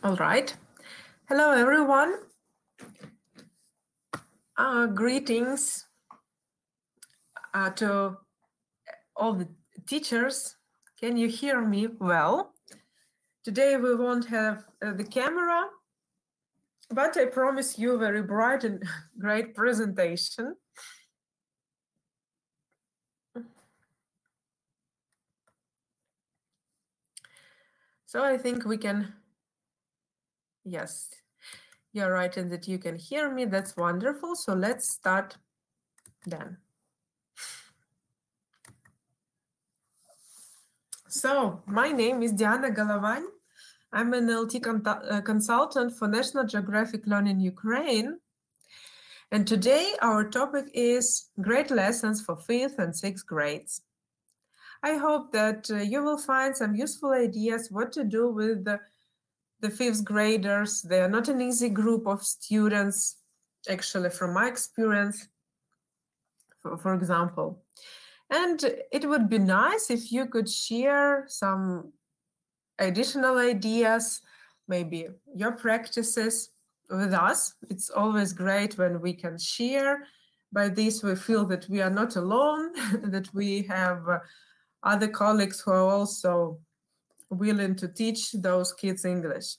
All right. Hello, everyone. Greetings to all the teachers. Can you hear me well? Today we won't have the camera, but I promise you very bright and great presentation. So I think we can, yes, you're right in that you can hear me. That's wonderful. So let's start then. So my name is Diana Головань. I'm an LT consultant for National Geographic Learning Ukraine. And today our topic is great lessons for 5th and 6th grades. I hope that you will find some useful ideas what to do with the 5th graders. They are not an easy group of students, actually, from my experience, for example. And it would be nice if you could share some additional ideas, maybe your practices with us. It's always great when we can share. By this, we feel that we are not alone, that we have other colleagues who are also willing to teach those kids English.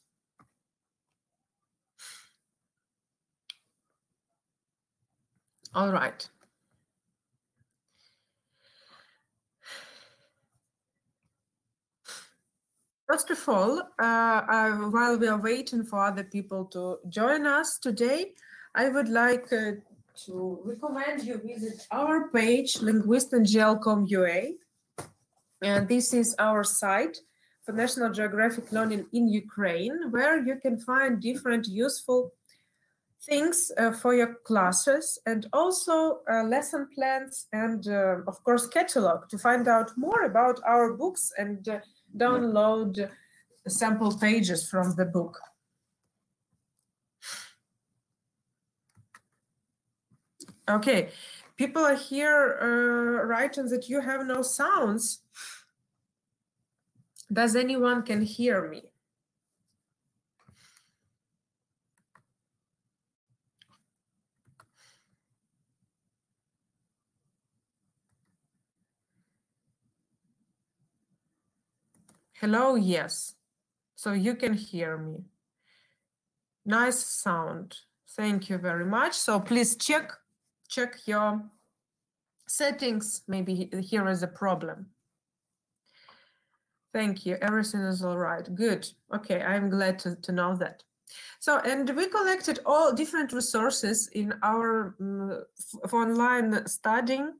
All right. First of all, while we are waiting for other people to join us today, I would like to recommend you visit our page, linguistandgl.com.ua. And this is our site for National Geographic Learning in Ukraine, where you can find different useful things for your classes, and also lesson plans and, of course, catalog to find out more about our books and download sample pages from the book. Okay, people are here writing that you have no sounds. Does anyone can hear me? Hello, yes. So you can hear me. Nice sound. Thank you very much. So please check your settings. Maybe here is a problem. Thank you. Everything is all right. Good. Okay, I'm glad to know that. So, and we collected all different resources in our for online studying.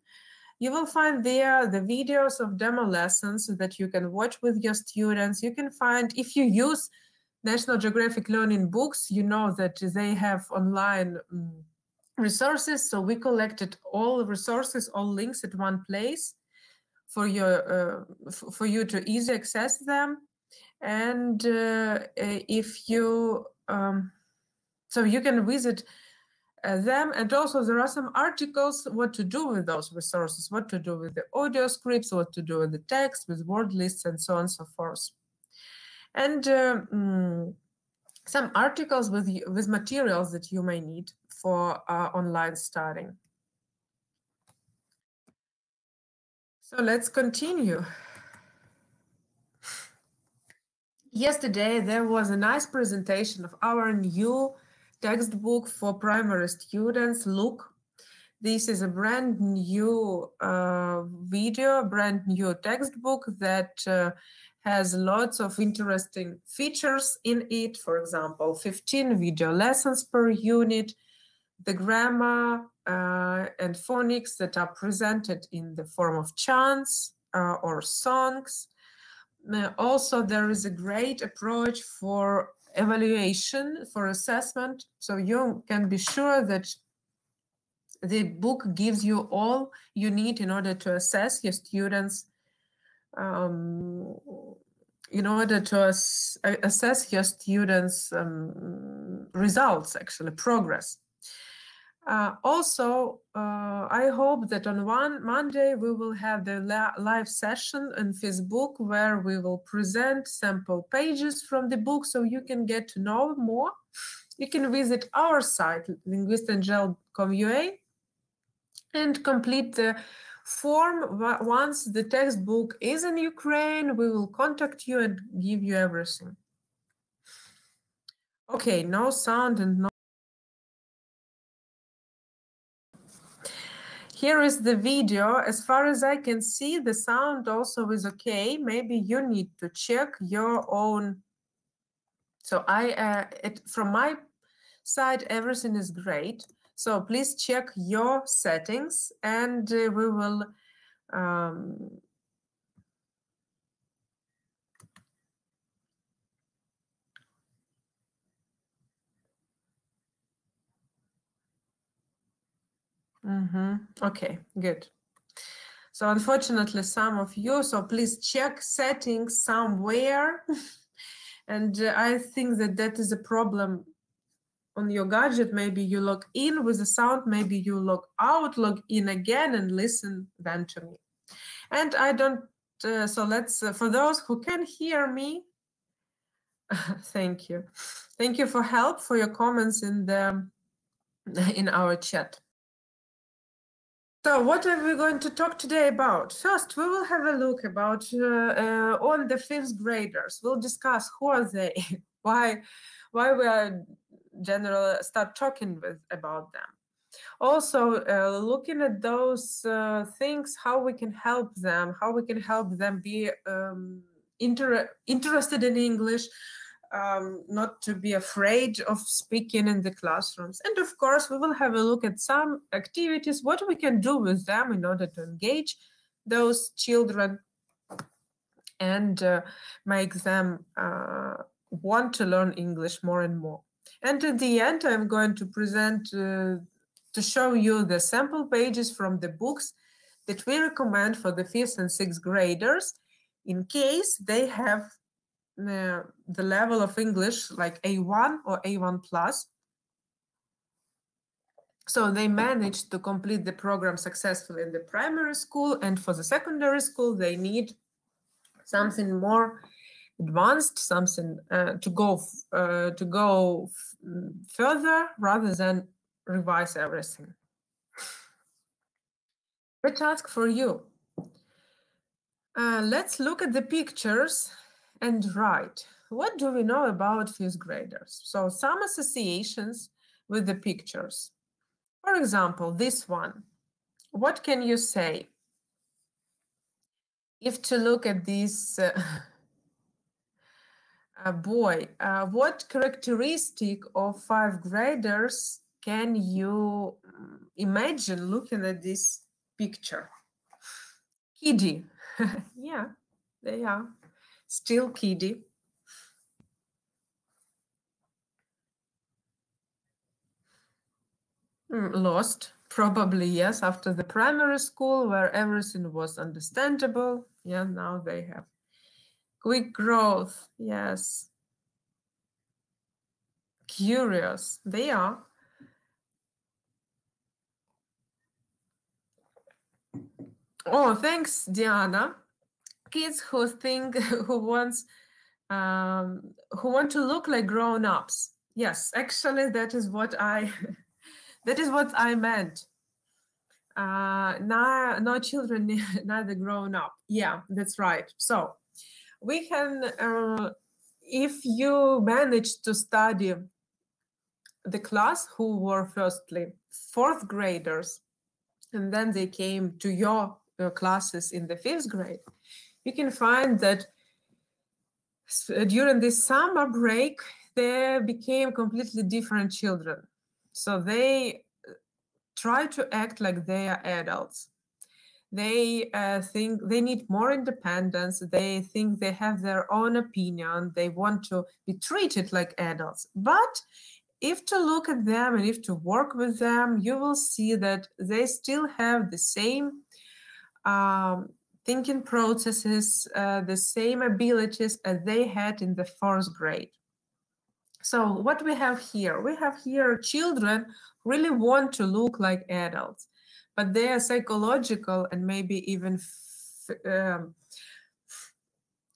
You will find there the videos of demo lessons that you can watch with your students. You can find, if you use National Geographic Learning books, you know that they have online resources. So we collected all resources, all links at one place for you to easily access them. And if you, so you can visit them, and also there are some articles what to do with those resources, what to do with the audio scripts, what to do with the text, with word lists, and so on and so forth. And some articles with materials that you may need for online studying. So let's continue. Yesterday, there was a nice presentation of our new textbook for primary students. Look, this is a brand new video, brand new textbook that has lots of interesting features in it. For example, 15 video lessons per unit, the grammar and phonics that are presented in the form of chants or songs. Also, there is a great approach for evaluation, for assessment. So you can be sure that the book gives you all you need in order to assess your students, in order to assess your students' results, actually, progress. Also, I hope that on one Monday we will have the live session on Facebook where we will present sample pages from the book so you can get to know more. You can visit our site, linguistangel.com.ua, and complete the form. Once the textbook is in Ukraine, we will contact you and give you everything. Okay, no sound and no. Here is the video. As far as I can see, the sound also is okay. Maybe you need to check your own. So from my side, everything is great. So please check your settings and we will okay, good. So unfortunately, some of you, so please check settings somewhere. And I think that is a problem on your gadget. Maybe you log in with the sound, maybe you log out, log in again and listen then to me. And I don't, so let's, for those who can hear me, thank you. Thank you for help, for your comments in our chat. So what are we going to talk today about? First, we will have a look about on the 5th graders. We'll discuss who are they, why we are start talking about them. Also, looking at those things, how we can help them be interested in English, not to be afraid of speaking in the classrooms. And of course, we will have a look at some activities, what we can do with them in order to engage those children and make them want to learn English more and more. And at the end, I'm going to present, to show you the sample pages from the books that we recommend for the 5th and 6th graders in case they have the level of English like A1 or A1 plus. So they managed to complete the program successfully in the primary school, and for the secondary school, they need something more advanced, something to go further rather than revise everything. The task for you. Let's look at the pictures and write. What do we know about 5th graders? So some associations with the pictures. For example, this one. What can you say? If to look at this boy, what characteristic of 5th graders can you imagine looking at this picture? Kiddy. Yeah, they are. Still kiddy. Lost, probably, yes, after the primary school where everything was understandable. Yeah, now they have quick growth, yes. Curious, they are. Oh, thanks, Diana. Kids who think, who want to look like grown-ups. Yes, actually, that is what I meant. No children, neither grown up. Yeah, that's right. So we can, if you manage to study the class who were firstly 4th graders, and then they came to your classes in the 5th grade, you can find that during this summer break, they became completely different children. So they try to act like they are adults. They think they need more independence. They think they have their own opinion. They want to be treated like adults. But if to look at them and if to work with them, you will see that they still have the same thinking processes, the same abilities as they had in the 4th grade. So what we have here? We have here children who really want to look like adults, but their psychological and maybe even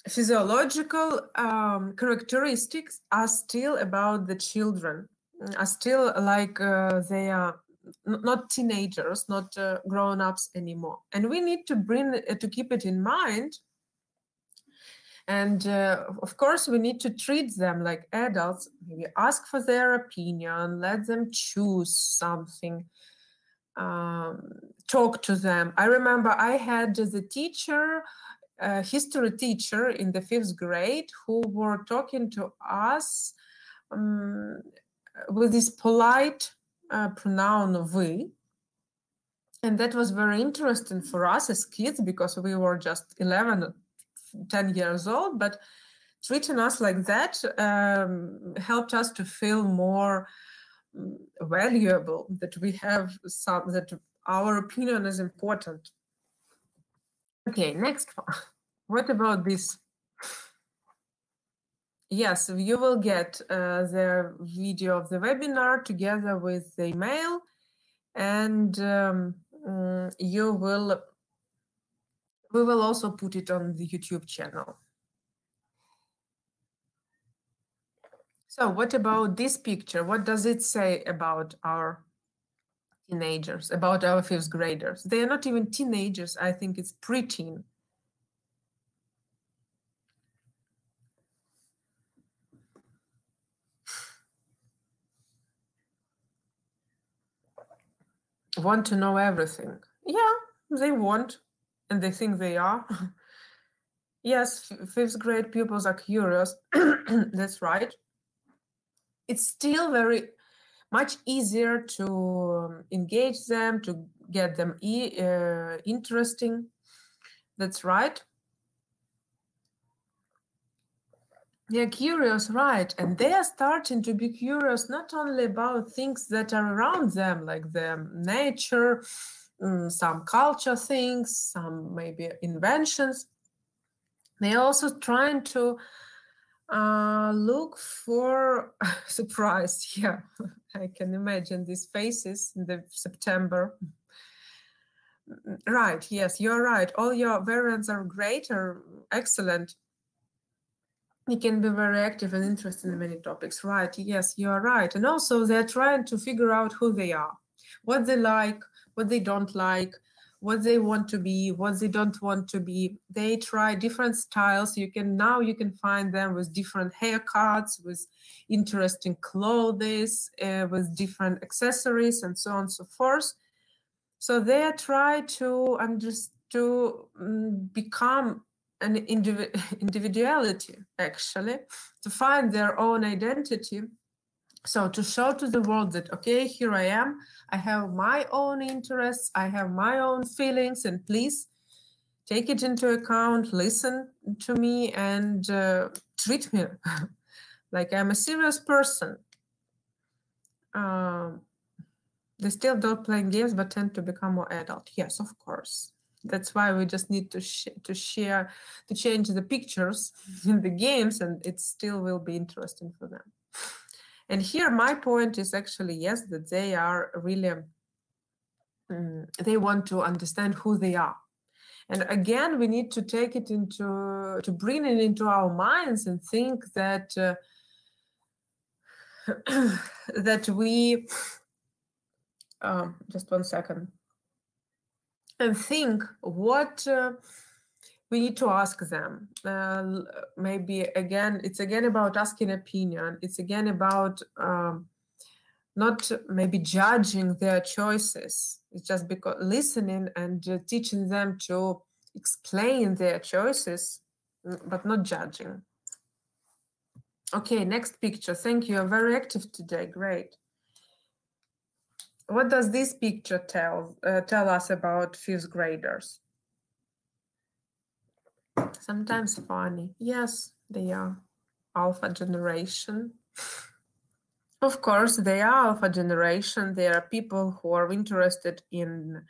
physiological characteristics are still about the children, are still like they are not teenagers, not grown-ups anymore. And we need to keep it in mind. And of course, we need to treat them like adults, maybe ask for their opinion, let them choose something, talk to them. I remember I had the teacher, history teacher in the 5th grade who were talking to us with this polite pronoun "вы." And that was very interesting for us as kids because we were just 11, 10 years old, but treating us like that helped us to feel more valuable, that we have some, that our opinion is important. Okay, next one. What about this? Yes, you will get the video of the webinar together with the email, and we will also put it on the YouTube channel. So what about this picture? What does it say about our teenagers, about our 5th graders? They are not even teenagers. I think it's preteen. Want to know everything. Yeah, they want, and they think they are. Yes, 5th grade pupils are curious. That's right. It's still very much easier to engage them, to get them interesting. That's right. They're curious, right? And they are starting to be curious not only about things that are around them, like the nature, some culture things, some maybe inventions. They're also trying to look for surprise. Yeah, I can imagine these faces in the September. Right, yes, you're right. All your variants are great, are excellent. You can be very active and interested in many topics. Right, yes, you're right. And also they're trying to figure out who they are, what they like, what they don't like, what they want to be, what they don't want to be. They try different styles. You can find them with different haircuts, with interesting clothes, with different accessories, and so on and so forth. So they try to become an individuality, actually, to find their own identity. So to show to the world that, okay, here I am, I have my own interests, I have my own feelings, and please take it into account, listen to me, and treat me like I'm a serious person. They still don't play games, but tend to become more adult. Yes, of course. That's why we just need to change the pictures in the games, and it still will be interesting for them. And here my point is actually, yes, that they are really, they want to understand who they are. And again, we need to take it to bring it into our minds and think that that we, just one second, and think what we need to ask them. Maybe again, it's again about asking opinion. It's again about not maybe judging their choices. It's just because listening and teaching them to explain their choices, but not judging. Okay, next picture. Thank you. You're very active today. Great. What does this picture tell us about 5th graders? Sometimes funny. Yes, they are alpha generation. Of course, they are alpha generation. They are people who are interested in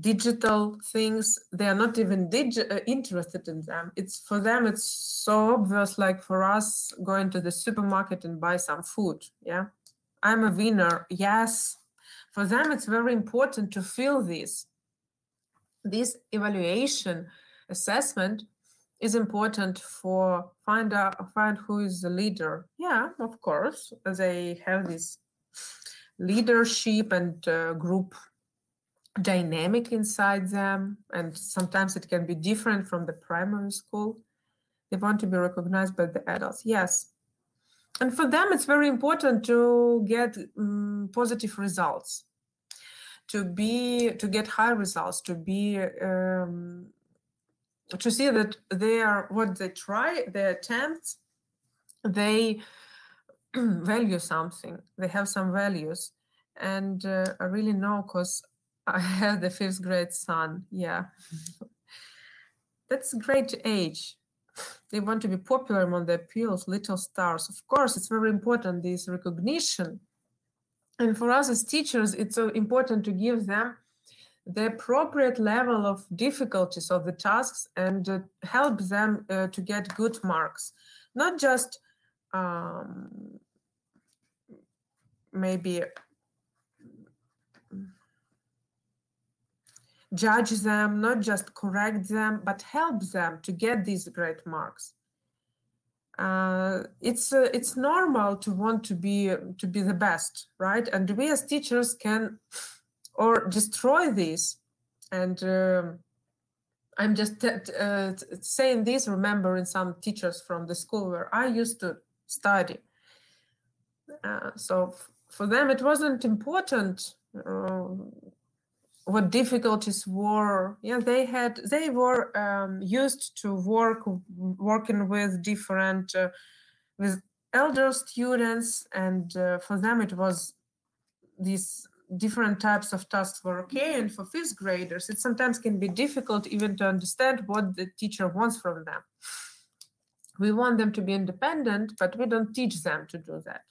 digital things. They are not even interested in them. For them, it's so obvious, like for us going to the supermarket and buy some food. Yeah, I'm a winner. Yes, for them, it's very important to feel this. This evaluation assessment is important for find who is the leader. Yeah, of course, they have this leadership and group dynamic inside them, and sometimes it can be different from the primary school. They want to be recognized by the adults. Yes, and for them it's very important to get positive results, to get high results, to see that what they try, their attempts, they value something, they have some values. And I really know, because I have the 5th grade son. Yeah, that's a great age. They want to be popular among their peers, little stars. Of course, it's very important, this recognition. And for us as teachers, it's so important to give them the appropriate level of difficulties of the tasks and help them to get good marks. Not just maybe judge them, not just correct them, but help them to get these great marks. It's normal to want to be the best, right? And we as teachers can or destroy this. And I'm just saying this, remembering some teachers from the school where I used to study. So for them, it wasn't important what difficulties were. Yeah, they were used to working with different with elder students, and for them it was these different types of tasks were okay. And for 5th graders, it sometimes can be difficult even to understand what the teacher wants from them. We want them to be independent, but we don't teach them to do that.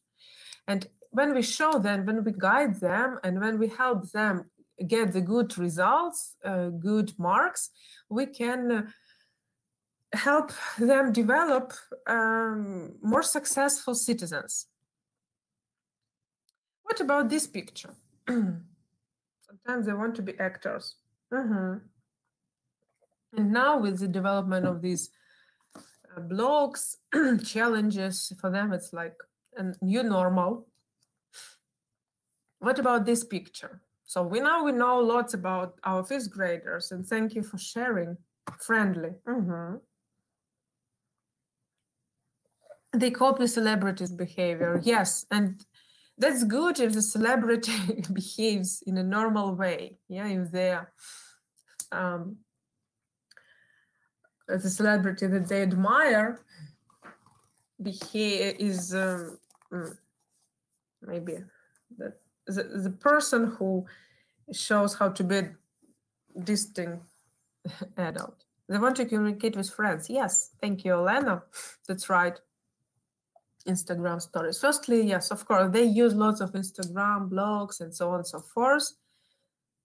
And when we show them, when we guide them, and when we help them get the good results, good marks, we can help them develop more successful citizens. What about this picture? Sometimes they want to be actors. And now with the development of these blogs, challenges, for them it's like a new normal. What about this picture? So we know lots about our 5th graders, and thank you for sharing. Friendly. They copy celebrities' behavior. Yes, and that's good if the celebrity behaves in a normal way. Yeah, if they're the celebrity that they admire is maybe the person who shows how to be a distinct adult. They want to communicate with friends. Yes, thank you, Elena. That's right. Instagram stories. Firstly, yes, of course, they use lots of Instagram, blogs, and so on and so forth.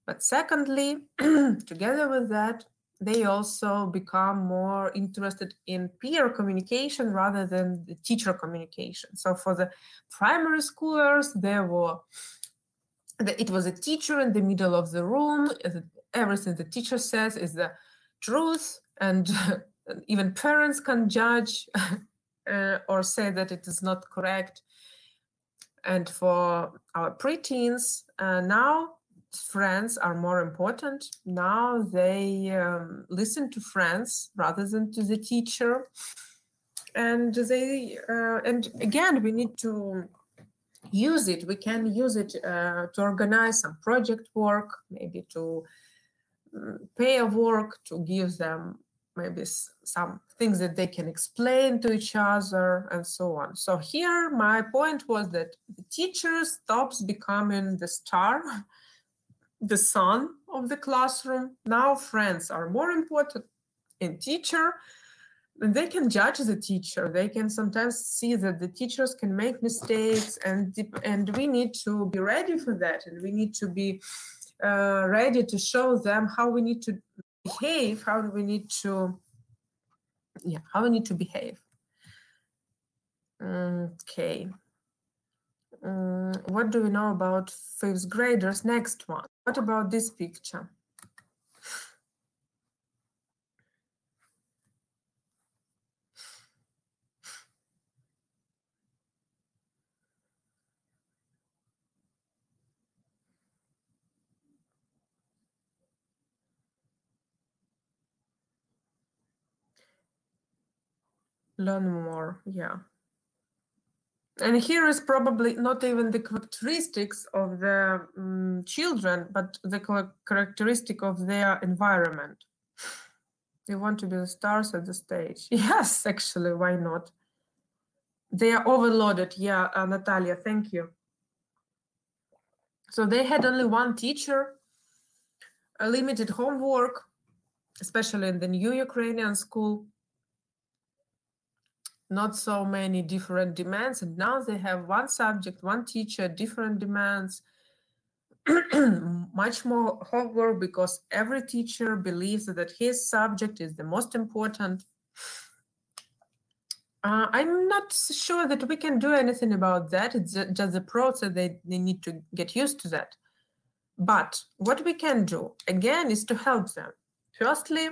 But secondly, together with that, they also become more interested in peer communication rather than the teacher communication. So for the primary schoolers, it was a teacher in the middle of the room. Everything the teacher says is the truth, and even parents can judge or say that it is not correct. And for our preteens, now friends are more important. Now they listen to friends rather than to the teacher. And and again, we need to use it. We can use it to organize some project work, maybe to pay a work, to give them maybe some things that they can explain to each other, and so on. So here my point was that the teacher stops becoming the star, the sun of the classroom. Now friends are more important in teacher. And they can judge the teacher. They can sometimes see that the teachers can make mistakes, and we need to be ready for that. And we need to be ready to show them how we need to behave, how we need to behave. Okay. What do we know about 5th graders? Next one. What about this picture? Learn more, yeah. And here is probably not even the characteristics of the children, but the characteristic of their environment. They want to be the stars at the stage. Yes, actually, why not? They are overloaded. Yeah, Natalia, thank you. So they had only one teacher, a limited homework, especially in the new Ukrainian school. Not so many different demands, and now they have one subject, one teacher, different demands, much more homework, because every teacher believes that his subject is the most important. I'm not sure that we can do anything about that. It's just the process. They need to get used to that. But what we can do, again, is to help them. Firstly,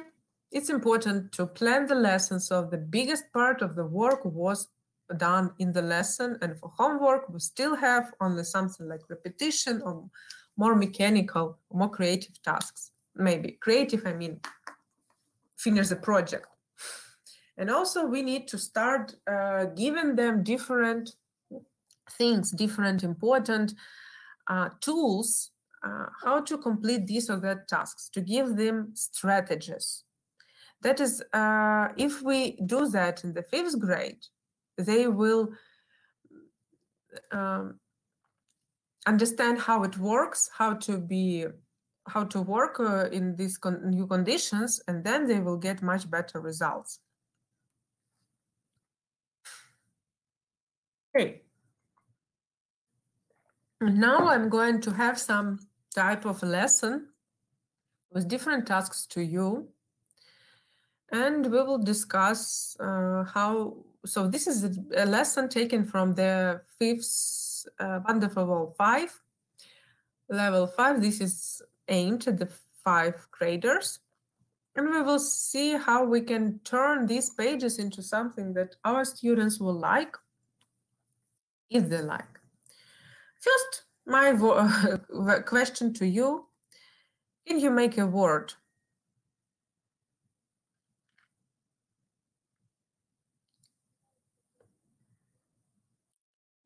it's important to plan the lesson, so the biggest part of the work was done in the lesson, and for homework we still have only something like repetition or more mechanical, more creative tasks. Maybe creative, I mean finish the project. And also we need to start giving them different things, different important tools, how to complete these or that tasks, to give them strategies. That is, if we do that in the 5th grade, they will understand how it works, how to work in these new conditions, and then they will get much better results. Okay. Now I'm going to have some type of lesson with different tasks to you. And we will discuss how, so this is a lesson taken from the 5th Wonderful 5, level 5. This is aimed at the 5th graders. And we will see how we can turn these pages into something that our students will like, if they like. First, my question to you, can you make a word?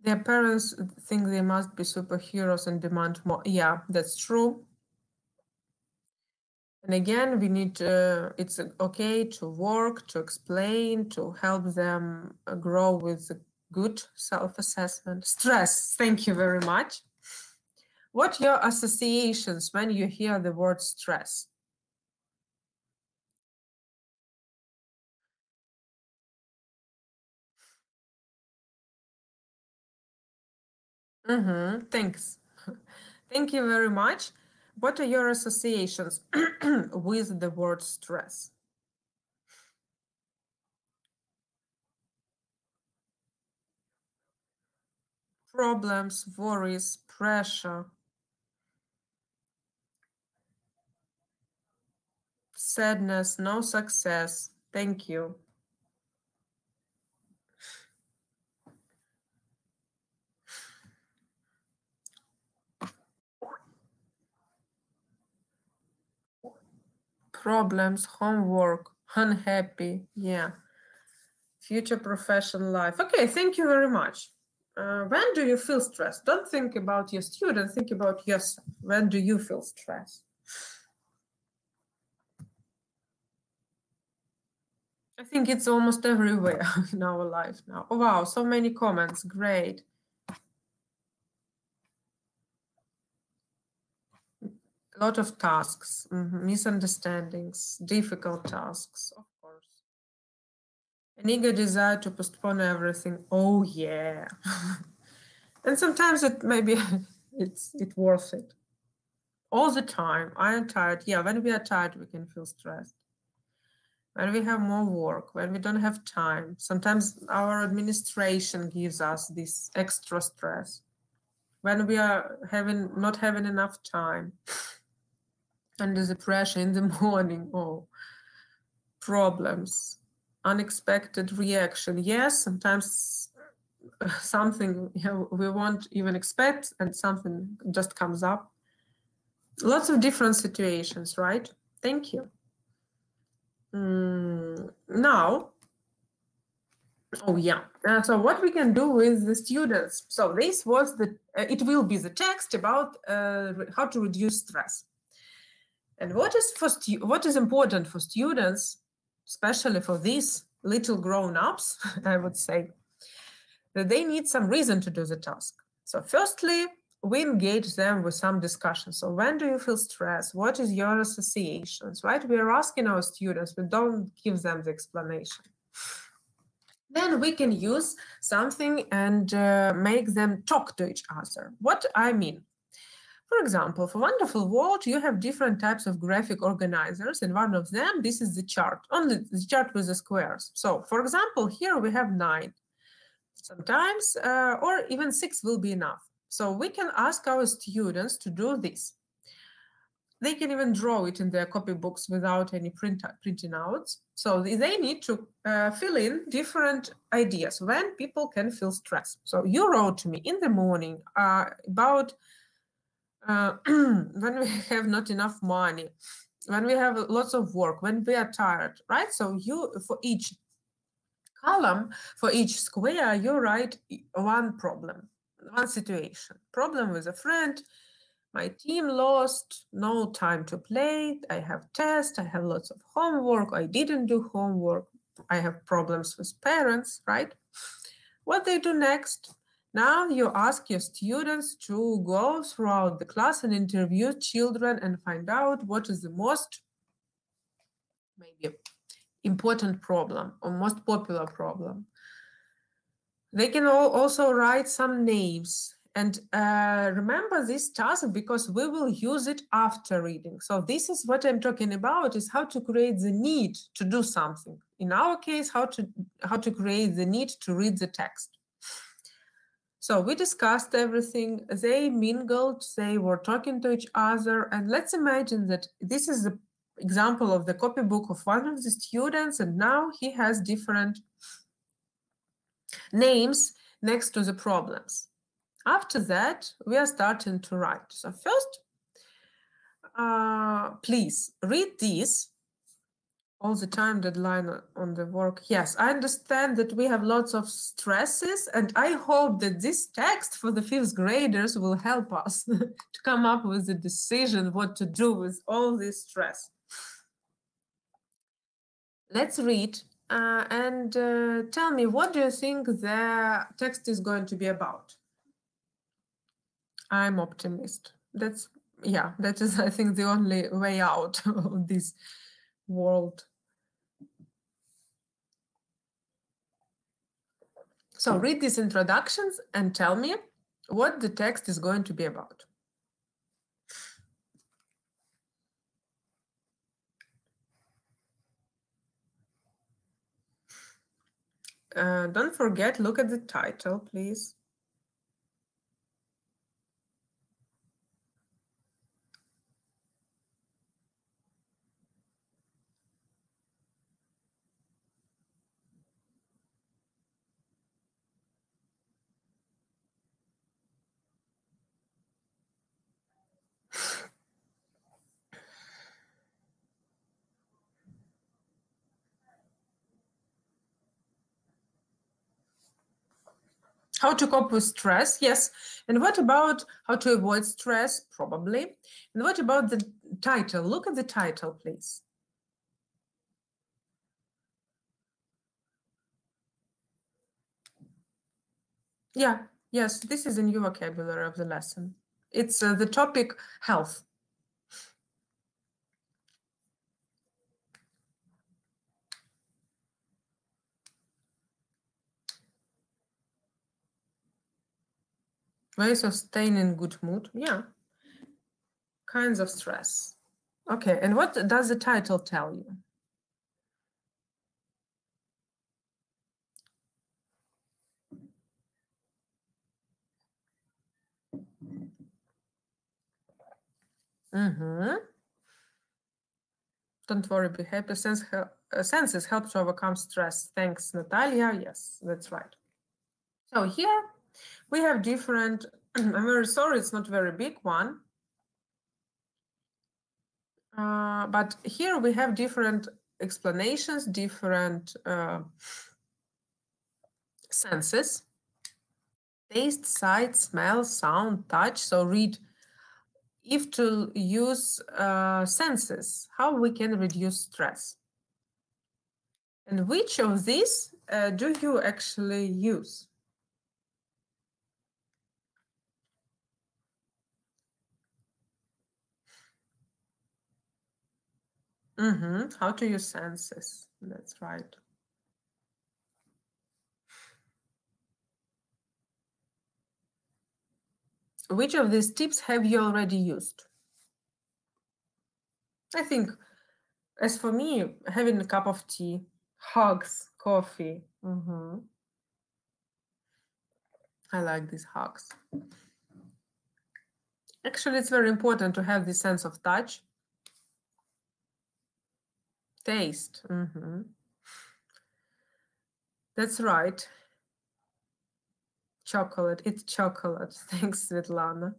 Their parents think they must be superheroes and demand more. Yeah, that's true. And again, we need, it's okay to work, to explain, to help them grow with good self-assessment. Stress, thank you very much. What are your associations when you hear the word stress? Thanks. Thank you very much. What are your associations with the word stress? Problems, worries, pressure, sadness, no success. Thank you. Problems, homework, unhappy, yeah. Future professional life. Okay, thank you very much. When do you feel stressed? Don't think about your student, think about yourself. When do you feel stressed? I think it's almost everywhere in our life now. Oh, wow, so many comments, great. A lot of tasks, misunderstandings, difficult tasks, of course. An eager desire to postpone everything. Oh, yeah. And sometimes it maybe it's worth it. all the time. I am tired. Yeah, when we are tired, we can feel stressed. When we have more work, when we don't have time. Sometimes our administration gives us this extra stress. When we are not having enough time, under the pressure in the morning, oh, problems, unexpected reaction. Yes, sometimes something we won't even expect and something just comes up. Lots of different situations, right? Thank you. Now, oh yeah, so what we can do with the students. So this was it will be the text about how to reduce stress. And what is important for students, especially for these little grown-ups, I would say, that they need some reason to do the task. So firstly, we engage them with some discussion. So when do you feel stressed? What is your associations, right? We are asking our students, we don't give them the explanation. Then we can use something and make them talk to each other. What I mean? For example, for Wonderful World, you have different types of graphic organizers, and one of them, this is the chart, only the chart with the squares. So, for example, here we have 9. Sometimes, or even 6 will be enough. So we can ask our students to do this. They can even draw it in their copybooks without any printing outs. So they need to fill in different ideas when people can feel stress. So you wrote to me in the morning about when we have not enough money, when we have lots of work, when we are tired, right? So you, for each column, for each square, you write one problem, one situation. Problem with a friend, my team lost, no time to play, I have tests, I have lots of homework, I didn't do homework, I have problems with parents, right? What they do next? Now you ask your students to go throughout the class and interview children and find out what is the most maybe important problem or most popular problem. They can also write some names. And remember this task because we will use it after reading. So this is what I'm talking about, is how to create the need to do something. In our case, how to create the need to read the text. So we discussed everything, they mingled, they were talking to each other, and let's imagine that this is the example of the copybook of one of the students, and now he has different names next to the problems. After that, we are starting to write. So first, please read this. All the time deadline on the work. Yes, I understand that we have lots of stresses, and I hope that this text for the 5th graders will help us to come up with a decision what to do with all this stress. Let's read and tell me, what do you think the text is going to be about? I'm optimist. That is, I think, the only way out of this world. So read these introductions and tell me what the text is going to be about. Don't forget, look at the title, please. How to cope with stress? Yes. And what about how to avoid stress? Probably. And what about the title? Look at the title, please. Yeah, yes, this is a new vocabulary of the lesson. It's the topic health. Ways of staying in good mood. Yeah. kinds of stress. Okay, and what does the title tell you? Don't worry, be happy. Senses help to overcome stress. Thanks, Natalia. Yes, that's right. So here we have different, I'm very sorry, it's not a very big one. But here we have different explanations, different senses. Taste, sight, smell, sound, touch. So read, if to use senses, how we can reduce stress. And which of these do you actually use? How to use senses. That's right. Which of these tips have you already used? I think, as for me, having a cup of tea, hugs, coffee. I like these hugs. Actually, it's very important to have this sense of touch. Taste. That's right. Chocolate. It's chocolate. Thanks, Svetlana.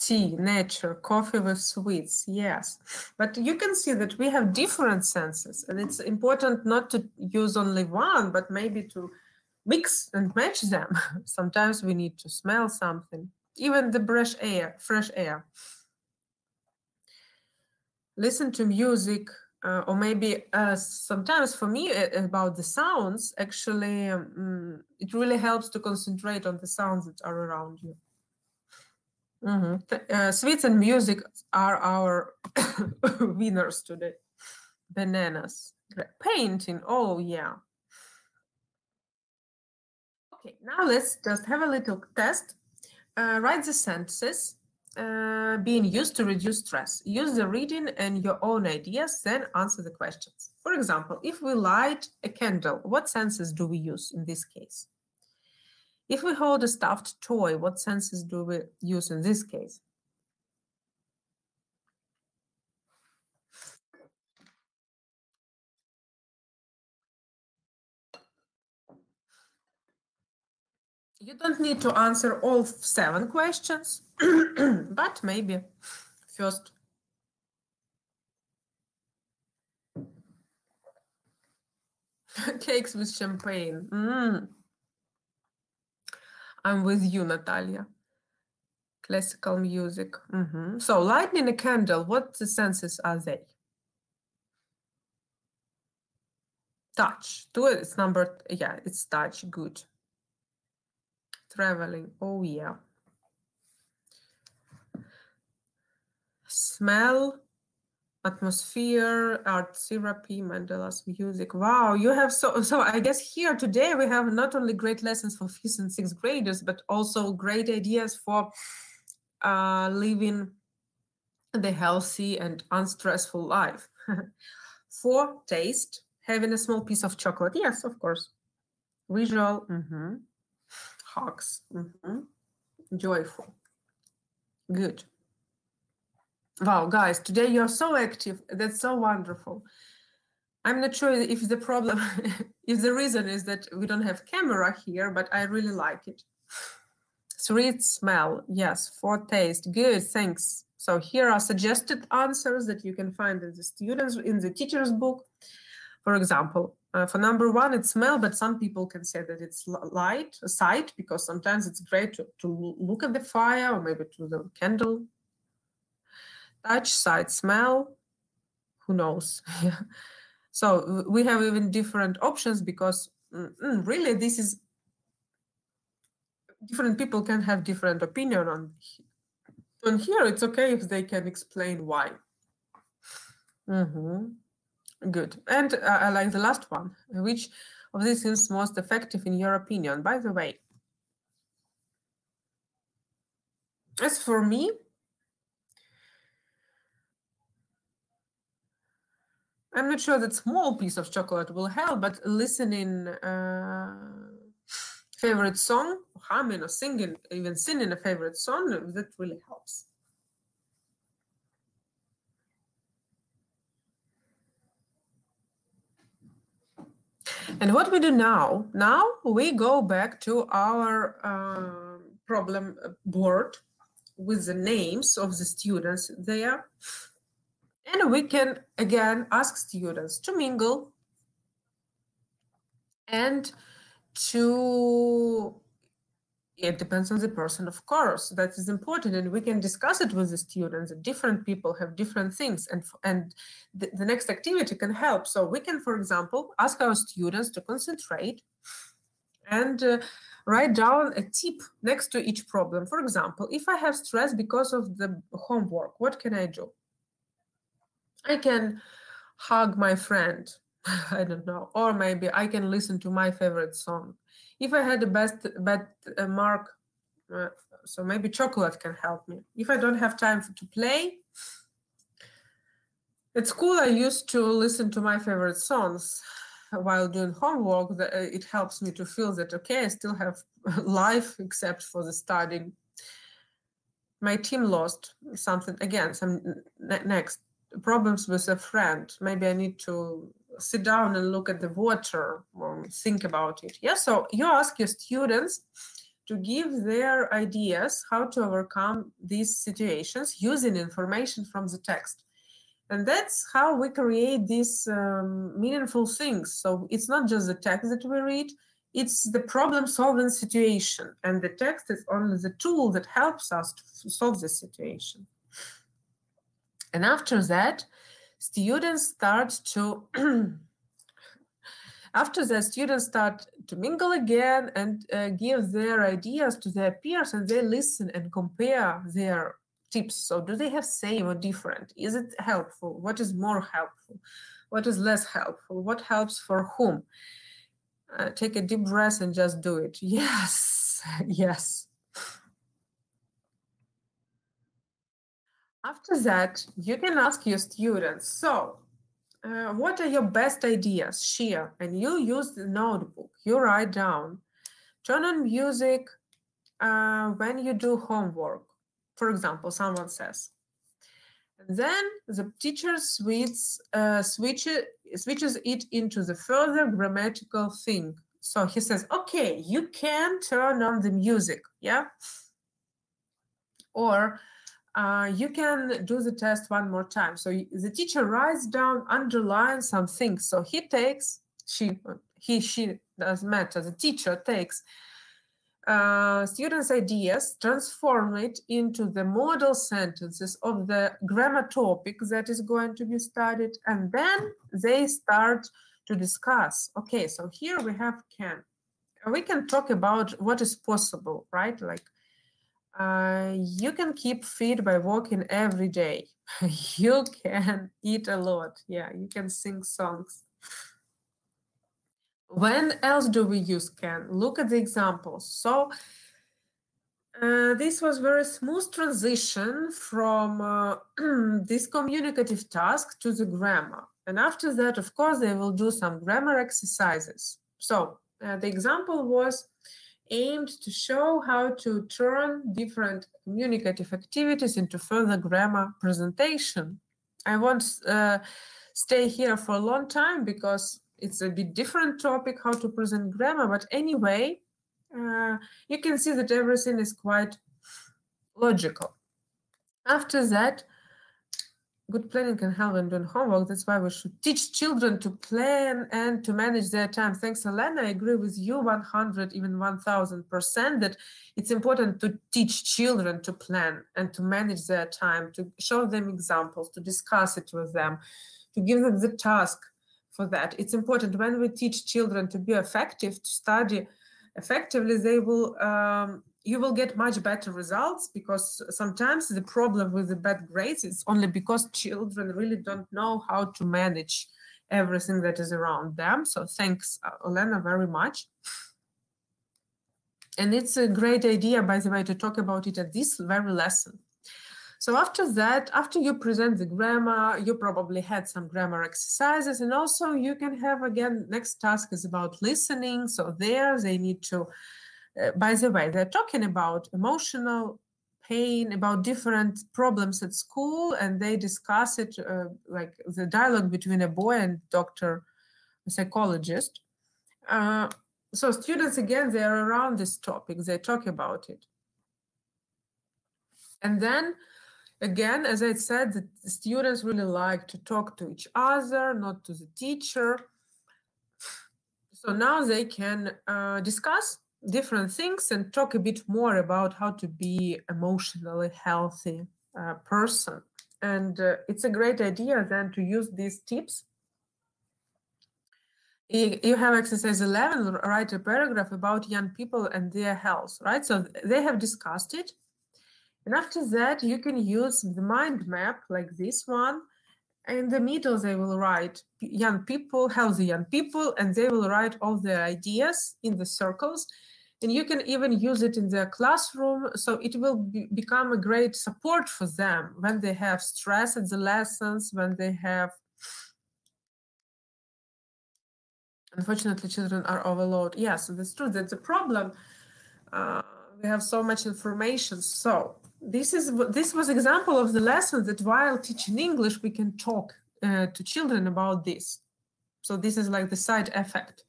Tea, nature, coffee with sweets. Yes. But you can see that we have different senses, and it's important not to use only one, but maybe to mix and match them. Sometimes we need to smell something, even the fresh air. Listen to music, or maybe sometimes for me about the sounds, actually, it really helps to concentrate on the sounds that are around you. Sweets and music are our winners today. Bananas, painting, oh yeah. Okay, now let's just have a little test. Write the sentences being used to reduce stress. Use the reading and your own ideas, then answer the questions. For example, if we light a candle, what senses do we use in this case? If we hold a stuffed toy, what senses do we use in this case? You don't need to answer all 7 questions, but maybe first. Cakes with champagne. I'm with you, Natalia. Classical music. So lighting a candle, what the senses are they? Touch. It's number, yeah, it's touch. Good. Traveling. Oh, yeah. Smell, atmosphere, art therapy, Mandela's music. Wow, you have so I guess here today we have not only great lessons for 5th and 6th graders, but also great ideas for living the healthy and unstressful life. For taste, having a small piece of chocolate. Yes, of course. Visual, hugs, joyful. Good. Wow, guys, today you're so active. That's so wonderful. I'm not sure if the problem, if the reason is that we don't have camera here, but I really like it. 3, smell. Yes. 4, taste. Good, thanks. So here are suggested answers that you can find in the students, in the teacher's book. For example, for number 1, it's smell, but some people can say that it's sight, because sometimes it's great to look at the fire or maybe to the candle. Touch, sight, smell, who knows? So we have even different options because really this is, different people can have different opinion on here. It's okay if they can explain why. Good. And I like the last one. Which of these is most effective in your opinion? By the way, As for me, I'm not sure that small piece of chocolate will help, but listening favorite song, humming or singing, even singing a favorite song, that really helps. And what we do now? Now we go back to our problem board with the names of the students there. And we can, again, ask students to mingle and to, it depends on the person, of course, that is important, and we can discuss it with the students. Different people have different things, and the next activity can help. So we can, for example, ask our students to concentrate and write down a tip next to each problem. For example, if I have stress because of the homework, what can I do? I can hug my friend, I don't know, or maybe I can listen to my favorite song. If I had a bad mark, so maybe chocolate can help me. If I don't have time to play, at school I used to listen to my favorite songs while doing homework. It helps me to feel that, okay, I still have life except for the studying. My team lost something, again, some next problems with a friend. Maybe I need to sit down and look at the water or think about it. Yeah, so you ask your students to give their ideas how to overcome these situations using information from the text. And that's how we create these meaningful things. So it's not just the text that we read, it's the problem-solving situation. And the text is only the tool that helps us to solve the situation. And after that, students start to mingle again and give their ideas to their peers, and they listen and compare their tips. So do they have same or different? Is it helpful? What is more helpful? What is less helpful? What helps for whom? Take a deep breath and just do it. Yes, yes. After that, you can ask your students, so what are your best ideas? Share, and you use the notebook. You write down. Turn on music when you do homework. For example, someone says. And then the teacher switches it into the further grammatical thing. So he says, okay, you can turn on the music, yeah? Or you can do the test one more time. So the teacher writes down, underlines some things. So he, she, doesn't matter. The teacher takes students' ideas, transform it into the model sentences of the grammar topic that is going to be studied, and then they start to discuss. Okay, so here we have can. We can talk about what is possible, right? Like you can keep fit by walking every day. You can eat a lot. Yeah, you can sing songs. When else do we use can? Look at the examples. So this was very smooth transition from this communicative task to the grammar. And after that, of course, they will do some grammar exercises. So the example was aimed to show how to turn different communicative activities into further grammar presentation. I won't stay here for a long time because it's a bit different topic, how to present grammar, but anyway, you can see that everything is quite logical. After that, good planning can help when doing homework. That's why we should teach children to plan and to manage their time. Thanks, Elena. I agree with you 100, even 1000% that it's important to teach children to plan and to manage their time, to show them examples, to discuss it with them, to give them the task for that. It's important when we teach children to be effective, to study effectively, they will you will get much better results, because sometimes the problem with the bad grades is only because children really don't know how to manage everything that is around them. So thanks, Elena, very much. And it's a great idea, by the way, to talk about it at this very lesson. So after that, after you present the grammar, you probably had some grammar exercises, and also you can have, again, next task is about listening. So there they need to, by the way, they're talking about emotional pain, about different problems at school, and they discuss it like the dialogue between a boy and doctor, a psychologist. So students, again, they are around this topic, they talk about it. And then, again, as I said, the students really like to talk to each other, not to the teacher. So now they can discuss different things and talk a bit more about how to be emotionally healthy person. And it's a great idea then to use these tips. You have exercise 11, write a paragraph about young people and their health, right? So they have discussed it. And after that, you can use the mind map like this one. In the middle, they will write young people, healthy young people, and they will write all their ideas in the circles. And you can even use it in their classroom. So it will become a great support for them when they have stress at the lessons, when they have, unfortunately, children are overloaded. Yes, that's true. That's a problem. We have so much information. So this was example of the lesson that while teaching English, we can talk to children about this. So this is like the side effect.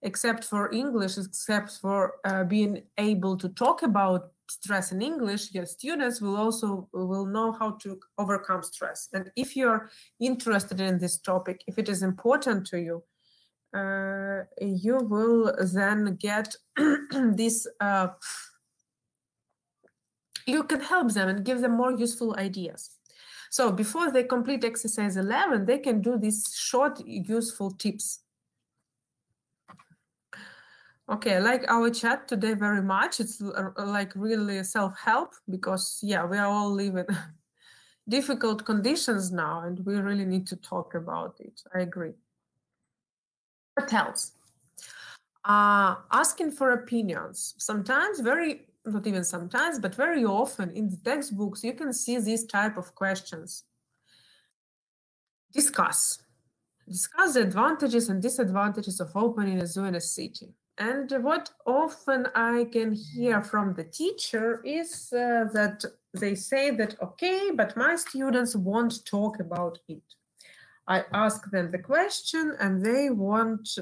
Except for English, except for being able to talk about stress in English, your students will know how to overcome stress. And if you're interested in this topic, if it is important to you, you will then get this, you can help them and give them more useful ideas. So before they complete exercise 11, they can do these short, useful tips. Okay, I like our chat today very much. It's like really self-help because, yeah, we are all living difficult conditions now and we really need to talk about it. I agree. What else? Asking for opinions. Sometimes, not even sometimes, but very often in the textbooks, you can see these type of questions. Discuss the advantages and disadvantages of opening a zoo in a city. And what often I can hear from the teacher is that they say that, okay, but my students won't talk about it. I ask them the question and they won't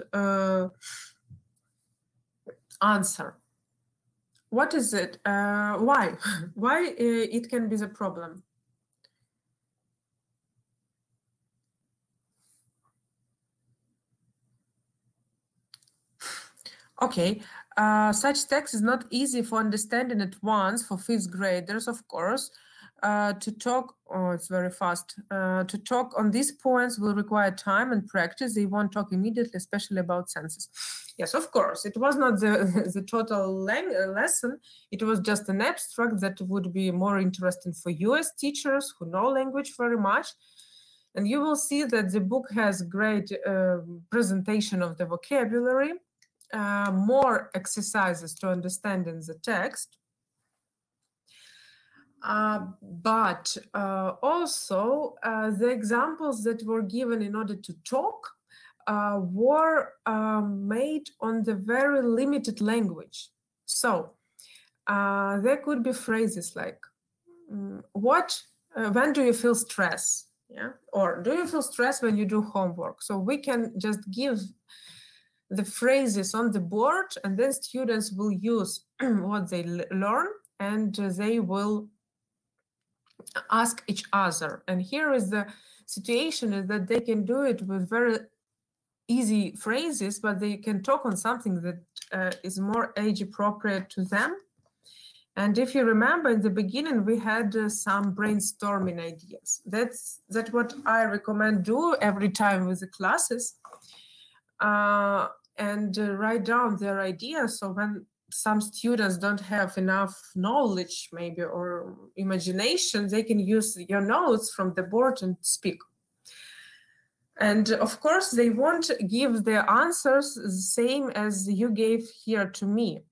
answer. What is it? Why? Why it can be the problem? Okay, such text is not easy for understanding at once for fifth graders, of course. To talk, it's very fast. To talk on these points will require time and practice. They won't talk immediately, especially about senses. Yes, of course. It was not the total lesson. It was just an abstract that would be more interesting for you as teachers who know language very much. And you will see that the book has great presentation of the vocabulary. More exercises to understanding the text. But also the examples that were given in order to talk were made on the very limited language. So there could be phrases like, when do you feel stress? Yeah? Or do you feel stress when you do homework? So we can just give the phrases on the board and then students will use what they learn and they will ask each other. And here is the situation is that they can do it with very easy phrases, but they can talk on something that is more age appropriate to them. And if you remember in the beginning, we had some brainstorming ideas. That's what I recommend do every time with the classes. And write down their ideas. So when some students don't have enough knowledge, maybe, or imagination, they can use your notes from the board and speak. And of course, they won't give their answers the same as you gave here to me.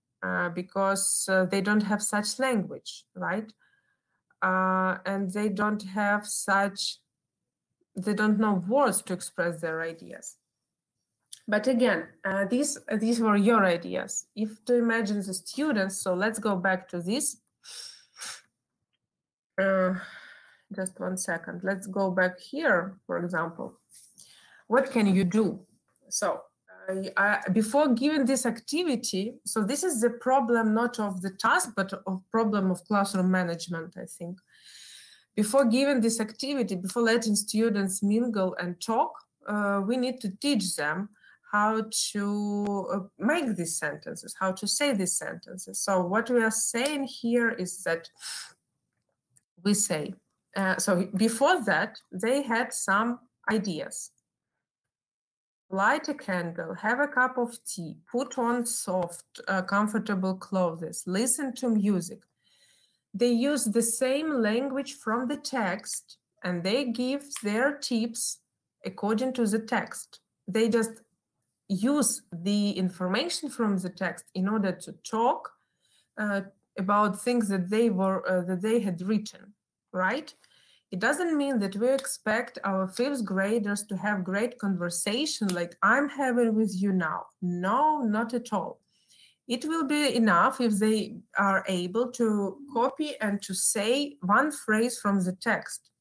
because they don't have such language, right? And they don't know words to express their ideas. But again, these were your ideas. If to imagine the students, so let's go back to this. Just 1 second. Let's go back here, for example. What can you do? So before giving this activity, so this is the problem not of the task, but of problem of classroom management, I think. Before giving this activity, before letting students mingle and talk, we need to teach them how to make these sentences, how to say these sentences. So what we are saying here is that we say, so before that, they had some ideas. Light a candle, have a cup of tea, put on soft, comfortable clothes, listen to music. They use the same language from the text and they give their tips according to the text. They just use the information from the text in order to talk about things that they had written, right? It doesn't mean that we expect our 5th graders to have great conversation like I'm having with you now. No, not at all. It will be enough if they are able to copy and to say one phrase from the text.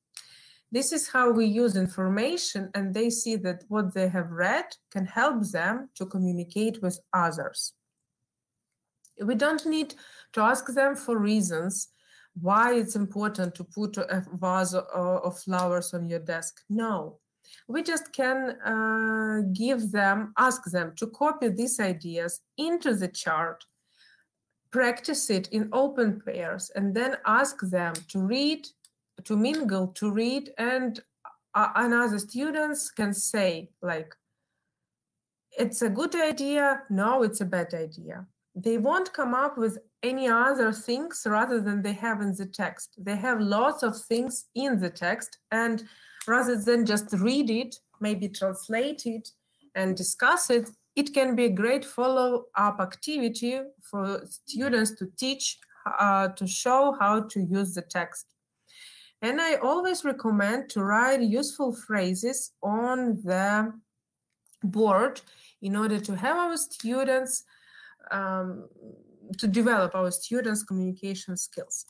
This is how we use information, and they see that what they have read can help them to communicate with others. We don't need to ask them for reasons why it's important to put a vase of flowers on your desk. No, we just can ask them to copy these ideas into the chart, practice it in open pairs, and then ask them to read, to mingle, to read, and other students can say, like, it's a good idea, no, it's a bad idea. They won't come up with any other things rather than they have in the text. They have lots of things in the text, and rather than just read it, maybe translate it and discuss it, it can be a great follow-up activity for students to teach, to show how to use the text. And I always recommend to write useful phrases on the board in order to have our students to develop our students' communication skills.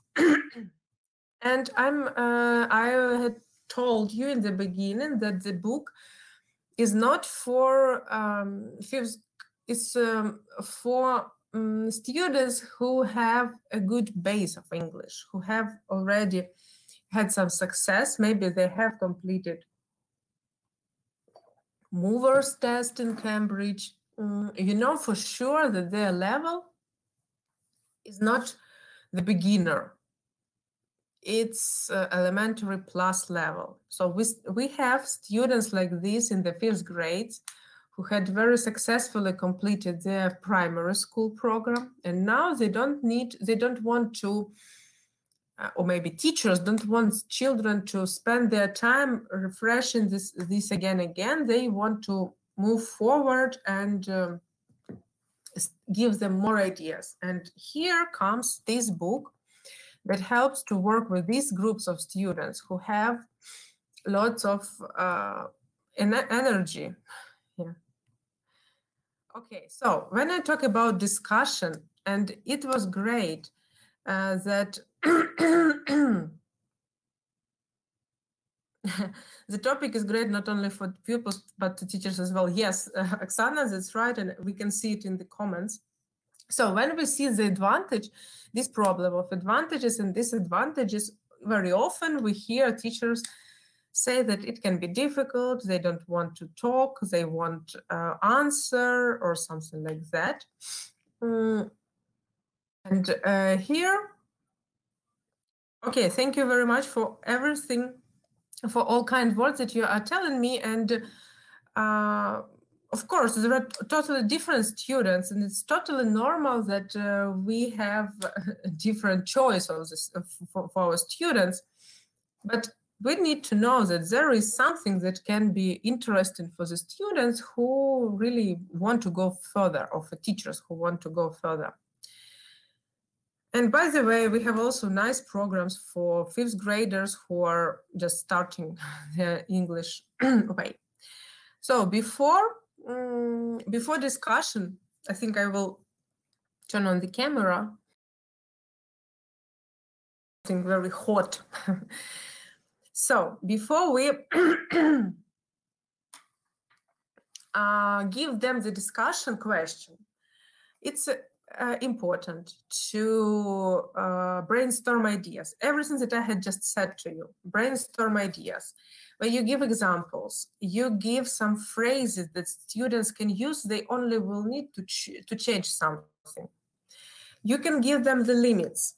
And I had told you in the beginning that the book is not for it's for students who have a good base of English, who have already had some success. Maybe they have completed movers test in Cambridge. You know for sure that their level is not the beginner. It's elementary plus level. So we have students like this in the 5th grades who had very successfully completed their primary school program, and now they don't want to, or maybe teachers don't want children to spend their time refreshing this again. They want to move forward and give them more ideas. And here comes this book that helps to work with these groups of students who have lots of energy. Yeah. Okay, so when I talk about discussion, and it was great that the topic is great not only for pupils but to teachers as well. Yes, Oksana, that's right, and we can see it in the comments. So when we see the advantage, this problem of advantages and disadvantages, very often we hear teachers say that it can be difficult, they don't want to talk, they want answer or something like that. And here, okay, thank you very much for everything, for all kind words that you are telling me. And of course, there are totally different students, and it's totally normal that we have a different choice of this, for our students. But we need to know that there is something that can be interesting for the students who really want to go further, or for teachers who want to go further. And by the way, we have also nice programs for 5th graders who are just starting their English way. So before discussion, I think I will turn on the camera. Something very hot. So before we give them the discussion question, it's important to brainstorm ideas. Everything that I had just said to you, brainstorm ideas. When you give examples, you give some phrases that students can use. They only will need to change something. You can give them the limits.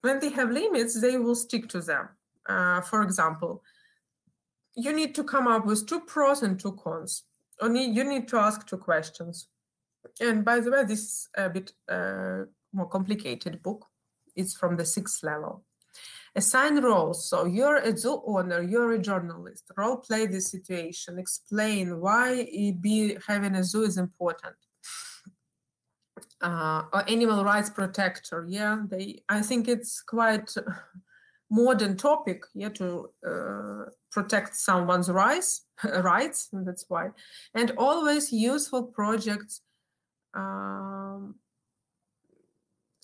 When they have limits, they will stick to them. For example, you need to come up with 2 pros and 2 cons. Only you need to ask 2 questions. And by the way, this is a bit more complicated book. It's from the 6th level. Assign roles. So you're a zoo owner, you're a journalist. Role play the situation. Explain why having a zoo is important. Or animal rights protector. Yeah, I think it's quite modern topic, yeah, to protect someone's rights. That's why. And always useful projects.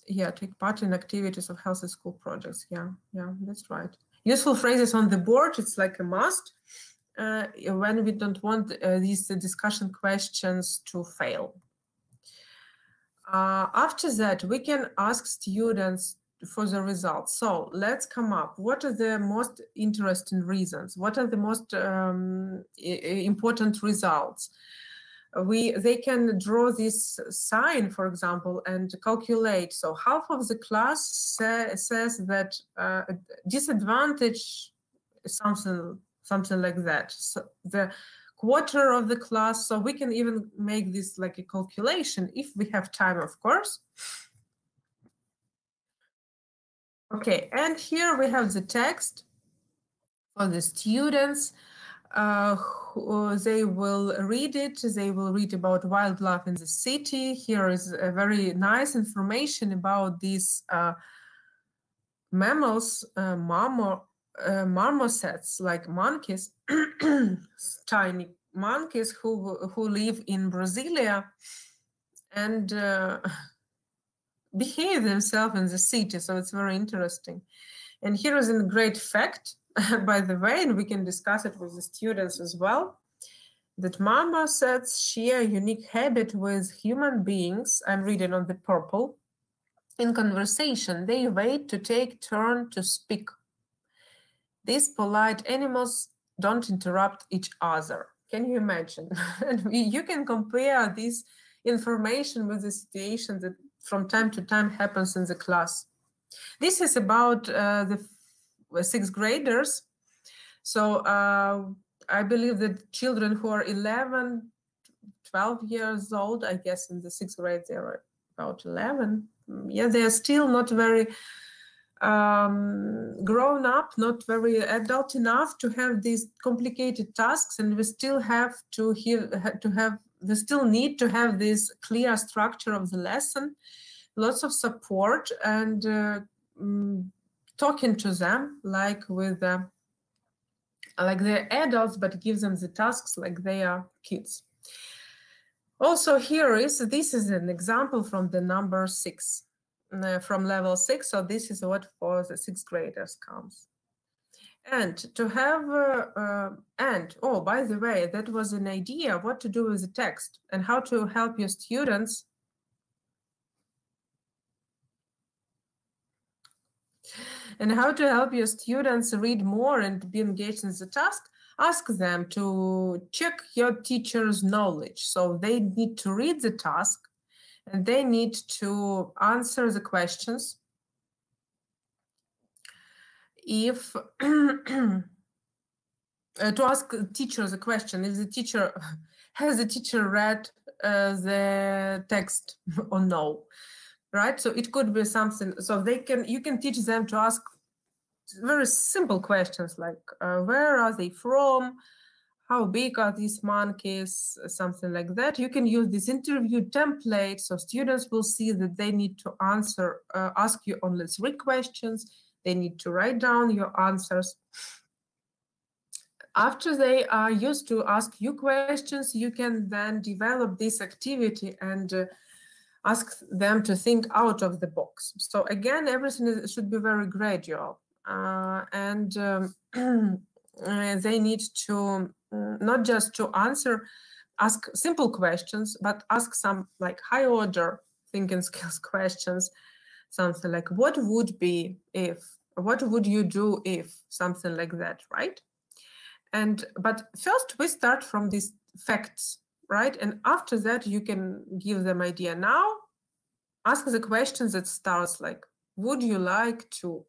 Yeah, take part in activities of healthy school projects. Yeah, that's right. Useful phrases on the board, it's like a must when we don't want these discussion questions to fail. After that, we can ask students for the results. So let's come up. What are the most interesting reasons? What are the most important results? They can draw this sign, for example, and calculate. So half of the class says that disadvantage is something like that. So the quarter of the class, so we can even make this like a calculation if we have time, of course. Okay, and here we have the text for the students. They will read it. They will read about wildlife in the city. Here is a very nice information about these mammals, marmosets, like monkeys, tiny monkeys who live in Brasilia and behave themselves in the city. So it's very interesting. And here is a great fact, by the way, and we can discuss it with the students as well, that marmosets share a unique habit with human beings. I'm reading on the purple. In conversation, they wait to take turn to speak. These polite animals don't interrupt each other. Can you imagine? And you can compare this information with the situation that from time to time happens in the class. This is about the 6th graders. So I believe that children who are 11, 12 years old, I guess in the 6th grade, they are about 11. Yeah, they are still not very grown up, not very adult enough to have these complicated tasks, and we still have we still need to have this clear structure of the lesson, lots of support, and talking to them like they're adults, but give them the tasks like they are kids. Also, this is an example from the number 6, from level 6. So this is what for the 6th graders comes. And to have, oh, by the way, that was an idea what to do with the text and how to help your students read more and be engaged in the task. Ask them to check your teacher's knowledge. So they need to read the task and they need to answer the questions. If to ask teachers a question, if the teacher has the teacher read the text or no, right? So it could be something. So you can teach them to ask very simple questions like where are they from, How big are these monkeys? Something like that. You can use this interview template, so students will see that they need to ask you only 3 questions. They need to write down your answers. After they are used to ask you questions, you can then develop this activity and ask them to think out of the box. So again, everything should be very gradual, and they need to not just to ask simple questions, but ask some like high order thinking skills questions, something like what would be if, what would you do if, something like that, right? But first we start from these facts, right? And after that you can give them idea. Now ask the questions that starts like, would you like to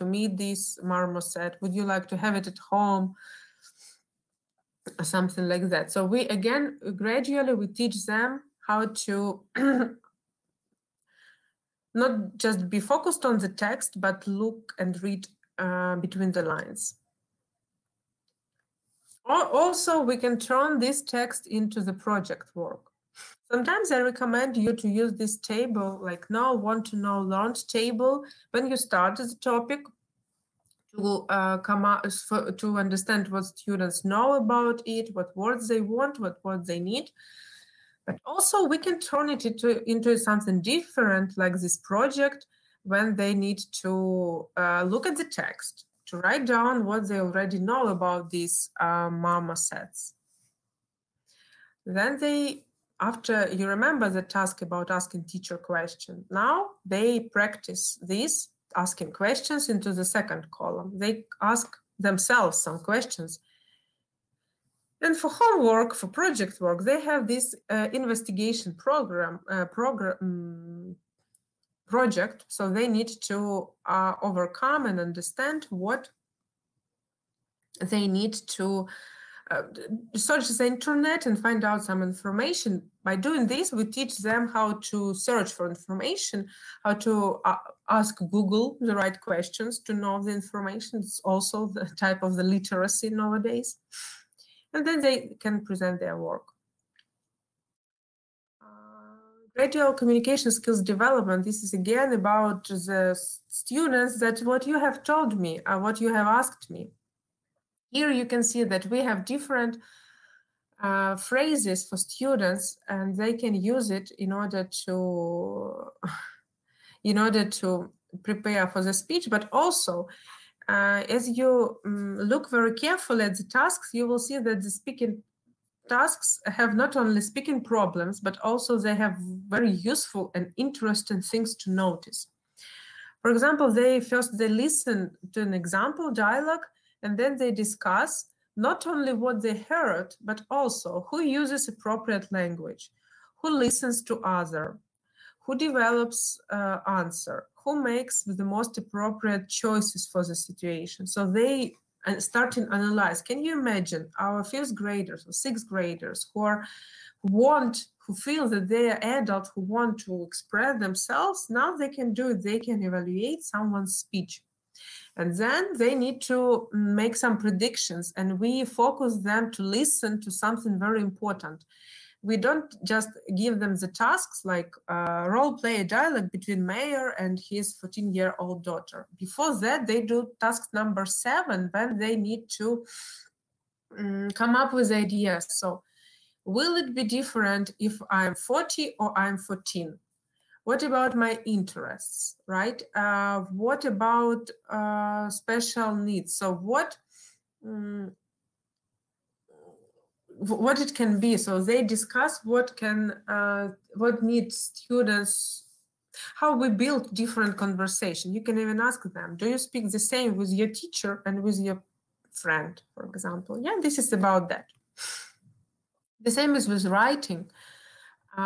meet this marmoset? Would you like to have it at home? Something like that. So we again gradually we teach them how to not just be focused on the text, but look and read between the lines. Also, we can turn this text into the project work. Sometimes I recommend you to use this table, like know, want to know, learned table, when you start the topic, to come out to understand what students know about it, what words they want, what words they need. But also we can turn it into something different, like this project, when they need to look at the text, to write down what they already know about these marmosets. Then they, after you remember the task about asking teacher question, now they practice this, asking questions into the second column. They ask themselves some questions. And for homework, for project work, they have this investigation project. So they need to overcome and understand what they need to search the internet and find out some information. By doing this, we teach them how to search for information, how to ask Google the right questions to know the information. It's also the type of the literacy nowadays. And then they can present their work. Gradual communication skills development. This is again about the students, that what you have told me, what you have asked me. Here you can see that we have different phrases for students, and they can use it in order to prepare for the speech. But also, as you look very carefully at the tasks, you will see that the speaking tasks have not only speaking problems, but also they have very useful and interesting things to notice. For example, they listen to an example dialogue, and then they discuss not only what they heard, but also who uses appropriate language, who listens to other, who develops answer, who makes the most appropriate choices for the situation. So they start to analyze. Can you imagine our 5th graders or 6th graders who feel that they are adults, who want to express themselves? Now they can do it. They can evaluate someone's speech. And then they need to make some predictions, and we focus them to listen to something very important. We don't just give them the tasks like role play a dialogue between Mayor and his 14-year-old daughter. Before that, they do task number 7, when they need to come up with ideas. So, will it be different if I'm 40 or I'm 14? What about my interests, right? What about special needs? So what it can be. So they discuss what needs students, how we build different conversation. You can even ask them, do you speak the same with your teacher and with your friend, for example? Yeah, this is about that. The same is with writing. So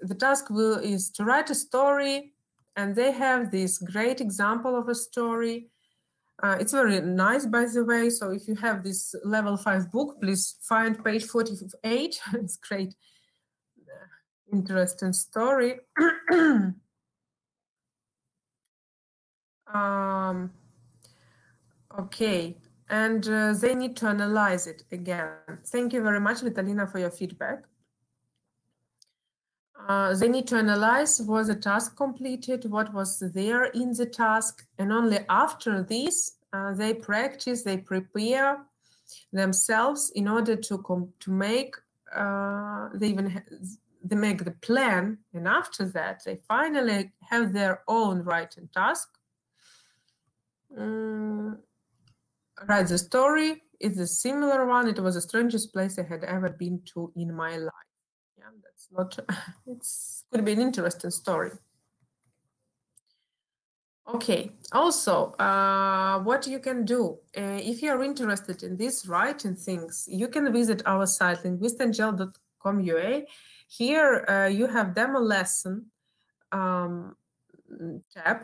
the task is to write a story, and they have this great example of a story. It's very nice, by the way. So if you have this level 5 book, please find page 48. It's great, interesting story. Okay, and they need to analyze it again. Thank you very much, Vitalina, for your feedback. They need to analyze, was the task completed, what was there in the task, and only after this, they practice, they prepare themselves in order to make, they make the plan, and after that, they finally have their own writing task. Write the story. It's a similar one. It was the strangest place I had ever been to in my life. Yeah, that's not, it's could be an interesting story. Okay, also, what you can do, if you're interested in these writing things, you can visit our site, linguistangel.com.ua. Here you have demo lesson tab,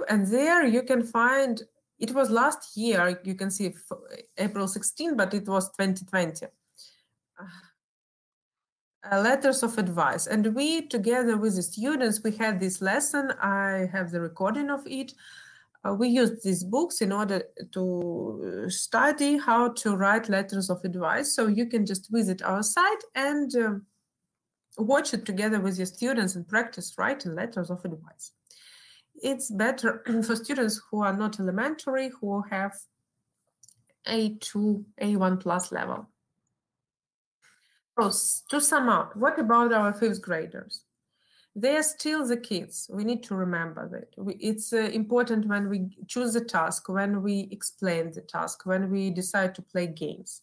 and there you can find, it was last year, you can see April 16, but it was 2020. Letters of advice, and we, together with the students, we had this lesson. I have the recording of it. We used these books in order to study how to write letters of advice. So you can just visit our site and watch it together with your students and practice writing letters of advice. It's better for students who are not elementary, who have A2, A1 plus level. So to sum up, what about our fifth graders? They are still the kids. We need to remember that. It's important when we choose the task, when we explain the task, when we decide to play games.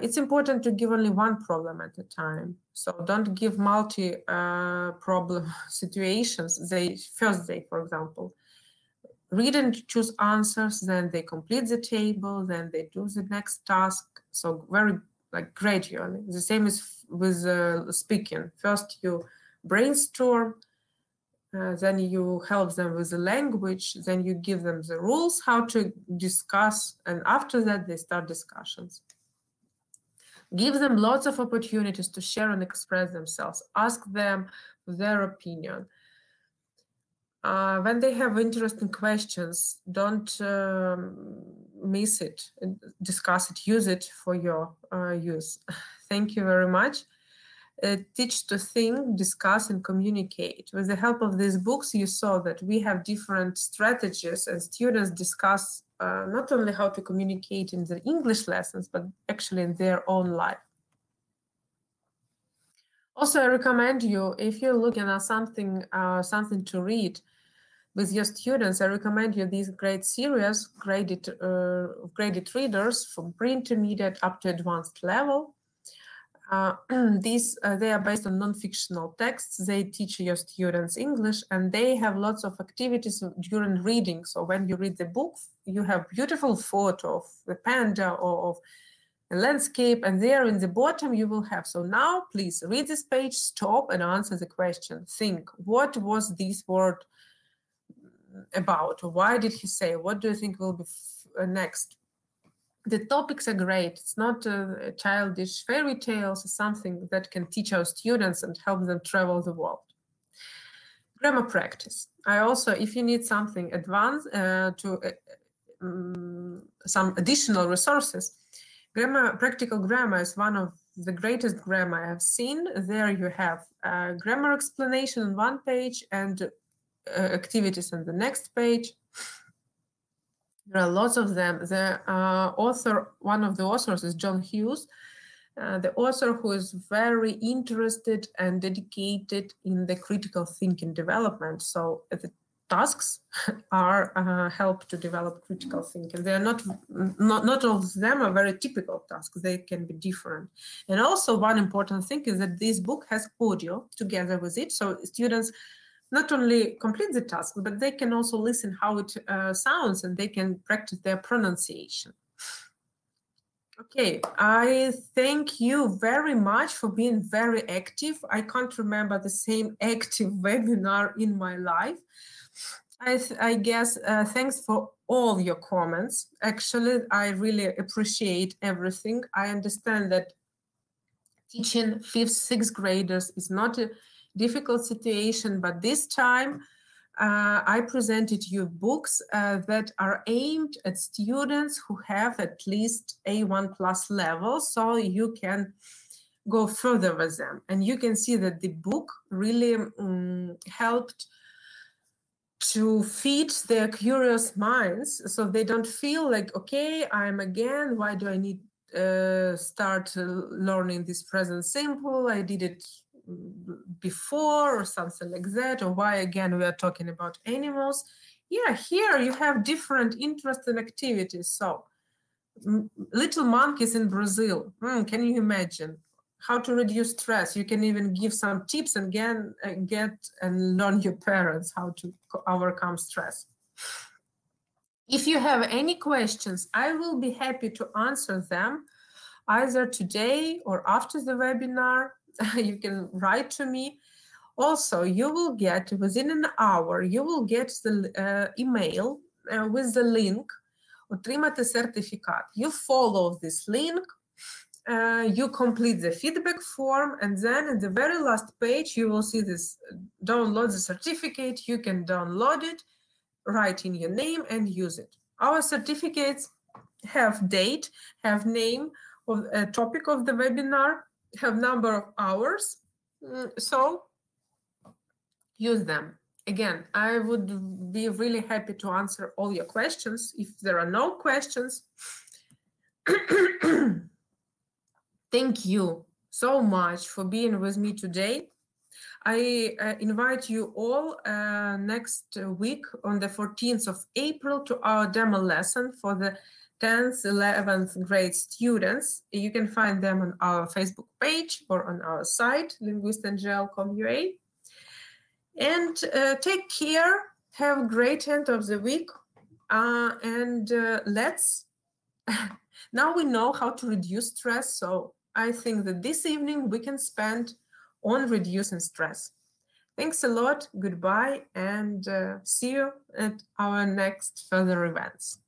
It's important to give only one problem at a time. So don't give multi-problem situations. First they, for example, read and choose answers, then they complete the table, then they do the next task. So very gradually. The same is with speaking. First you brainstorm, then you help them with the language, then you give them the rules, how to discuss, and after that they start discussions. Give them lots of opportunities to share and express themselves. Ask them their opinion. When they have interesting questions, don't miss it, discuss it, use it for your use. Thank you very much. Teach to think, discuss, and communicate. With the help of these books, you saw that we have different strategies, and students discuss not only how to communicate in the English lessons, but actually in their own life. Also, I recommend you, if you're looking at something to read with your students, I recommend you these great series, graded readers from pre-intermediate up to advanced level. They are based on non-fictional texts. They teach your students English, and they have lots of activities during reading. So when you read the book, you have beautiful photo of the panda or of a landscape, and there in the bottom you will have. So now please read this page, stop and answer the question. Think, what was this word about? Why did he say? What do you think will be next? The topics are great. It's not childish fairy tales. It's something that can teach our students and help them travel the world. Grammar practice. I also, if you need something advanced, some additional resources, practical grammar is one of the greatest grammar I have seen. There you have grammar explanation on one page and activities on the next page. There are lots of them. The author, one of the authors is John Hughes, the author who is very interested and dedicated in the critical thinking development. So the tasks are help to develop critical thinking. They are not all of them are very typical tasks. They can be different. And also one important thing is that this book has audio together with it. So students not only complete the task, but they can also listen how it sounds, and they can practice their pronunciation. Okay, I thank you very much for being very active. I can't remember the same active webinar in my life. I guess thanks for all your comments. Actually, I really appreciate everything. I understand that teaching 5th, 6th graders is not a difficult situation, but this time I presented you books that are aimed at students who have at least A1 plus level, so you can go further with them. And you can see that the book really helped to feed their curious minds, so they don't feel like, okay, why do I need start learning this present simple? I did it before, or something like that, or why again we are talking about animals. Yeah, here you have different interests and activities. So little monkeys in Brazil, can you imagine? How to reduce stress. You can even give some tips and get and learn your parents how to overcome stress. If you have any questions, I will be happy to answer them either today or after the webinar. You can write to me. Also, you will get within an hour, you will get the email with the link отримати сертифікат. You follow this link. You complete the feedback form, and then at the very last page, you will see this download the certificate. You can download it, write in your name, and use it. Our certificates have date, have name of a topic of the webinar, have number of hours. So use them. Again, I would be really happy to answer all your questions. If there are no questions, thank you so much for being with me today. I invite you all next week on the 14th of April to our demo lesson for the 10th, 11th grade students. You can find them on our Facebook page or on our site, linguistandgel.com.ua. And take care. Have a great end of the week. Let's... Now we know how to reduce stress, so I think that this evening we can spend on reducing stress. Thanks a lot, goodbye, and see you at our next further events.